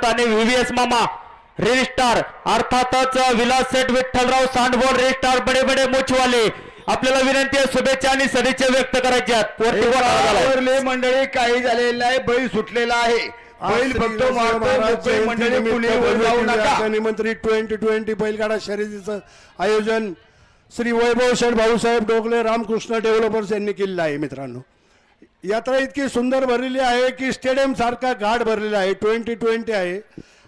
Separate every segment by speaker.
Speaker 1: आणि व्हीव्हीएस मामा रजिस्ट्रार अर्थातच विलास सेठ विठ्ठलराव सांडवड रजिस्ट्रार बडे बडे मोचवाले आपल्याला विनंती आहे शुभेच्छा आणि सदिच्छा व्यक्त करायच्या
Speaker 2: मंडळी काही झालेलं नाही बैल सुटलेला आहे बैल फक्त मारतोय मंडळी कुणी जाऊ नका
Speaker 3: निमंत्रित 2020 बैलगाडा शर्यतीचं आयोजन श्री वैभव शेठ भाऊसाहेब डोकले रामकृष्ण डेव्हलपर्स यांनी केलेलं आहे मित्रांनो। यात्रा इतकी सुंदर भरलेली आहे की स्टेडियम सारखा घाट भरलेला आहे 2020 आहे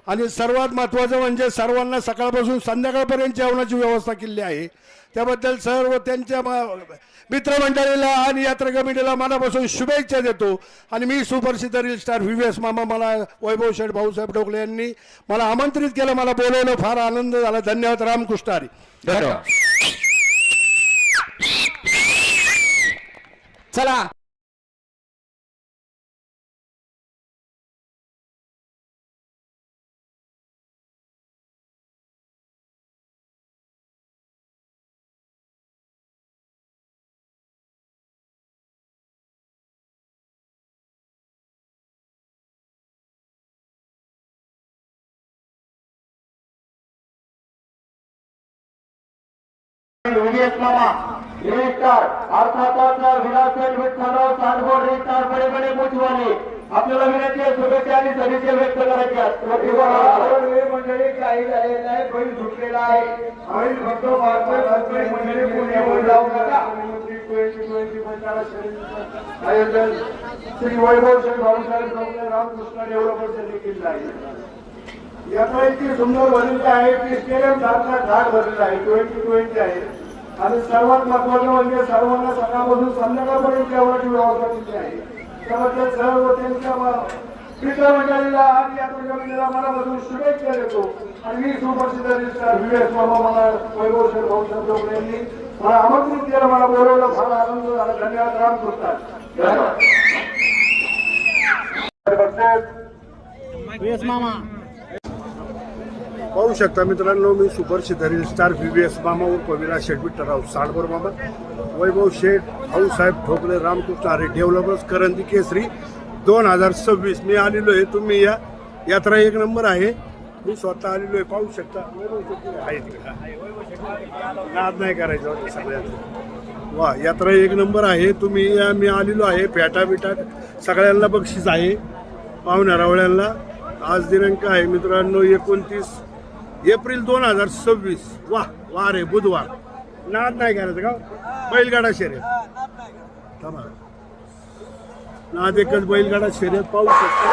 Speaker 3: आणि सर्वात महत्त्वाचं म्हणजे सर्वांना सकाळपासून संध्याकाळपर्यंत जेवणाची व्यवस्था केली आहे त्याबद्दल सर्व त्यांच्या मित्रमंडळीला आणि यात्रा कमिटीला मनापासून शुभेच्छा देतो। आणि मी सुप्रसिद्ध रील स्टार व्हीव्हीएस मामा मला वैभव शेठ भाऊसाहेब डोकले यांनी मला आमंत्रित केलं मला बोलवलं फार आनंद झाला धन्यवाद रामकृष्ण हरी
Speaker 1: धन्यवाद।
Speaker 2: चला
Speaker 1: व्हीव्हीएस मामा रजिस्ट्रार अर्थातच विलास सेठ विठ्ठलराव सांडवड रजिस्ट्रार बडे बडे मोचवाले आपल्याला विनंती आहे शुभेच्छा आणि सदिच्छा व्यक्त करायच्या
Speaker 2: मंडळी काही झालेलं नाही बैल सुटलेला आहे बैल फक्त मारतोय मंडळी कुणी जाऊ नका 2020 बैलगाडा शर्यतीचं आयोजन श्री वैभव शेठ भाऊसाहेब डोकले रामकृष्ण डेव्हलपर्स यांनी केलेलं आहे। यात्रा इतकी सुंदर भरलेली आहे की स्टेडियम सारखा घाट भरलेला आहे 2020 आहे आणि सर्वात महत्वाचं म्हणजे सर्वांना सकाळपासून संध्याकाळपर्यंत जेवणाची व्यवस्था केली आहे त्याबद्दल सर्व त्यांच्या मित्रमंडळीला आणि यात्रा कमिटीला मनापासून शुभेच्छा देतो। आणि मी सुप्रसिद्ध रजिस्ट्रार व्हीव्हीएस मामा मला वैभव शेठ भाऊसाहेब डोकले यांनी मला आमंत्रित केलं मला बोलवलं फार आनंद झाला धन्यवाद रामकृष्ण
Speaker 3: मामा पाहू शकता मित्रांनो मी सुप्रसिद्ध रील स्टार व्हीव्हीएस मामा उर्फ विलास शेठ विठ्ठलराव सांडवड मामा वैभव शेठ भाऊसाहेब ठोकले रामकृष्ण हरी डेव्हलपर्स करंदी केसरी 2026 मी आलेलो आहे। तुम्ही या यात्रा एक नंबर आहे मी स्वतः आलेलो आहे पाहू शकता नाद नाही करायचं सगळ्यात वा यात्रा एक नंबर आहे तुम्ही या मी आलेलो आहे फेटा बिटा सगळ्यांना बक्षीस आहे पाहुण्या रावळ्यांना। आज दिनांक आहे मित्रांनो 29 एप्रिल 2026 वा वार आहे बुधवार नाद नाही करायचं का बैलगाडा शर्यत नाद एकच बैलगाडा शर्यत पाहू शकतो।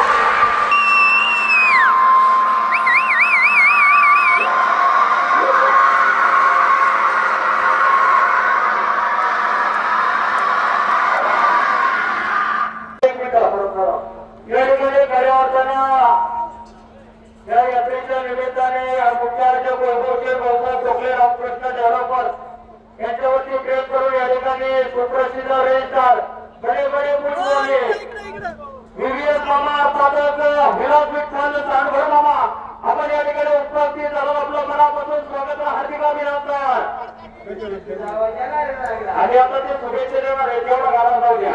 Speaker 1: या यात्रेच्या निमित्ताने मुख्यार्चक वैभव शेठ भाऊसाहेब डोकले रामकृष्ण डेव्हलपर्स यांच्यावरती प्रेम करून या ठिकाणी सुप्रसिद्ध रजिस्ट्रार बडे बडे मोठमोठे व्हीव्हीएस मामा अर्थातच विलास विठ्ठल सांडवड मामा आपण या ठिकाणी उपस्थित झालो आपलं मनापासून स्वागत हार्दिक अभिनंदन। आणि आता ते शुभेच्छा देणार आहे तेवढं घरात जाऊ द्या।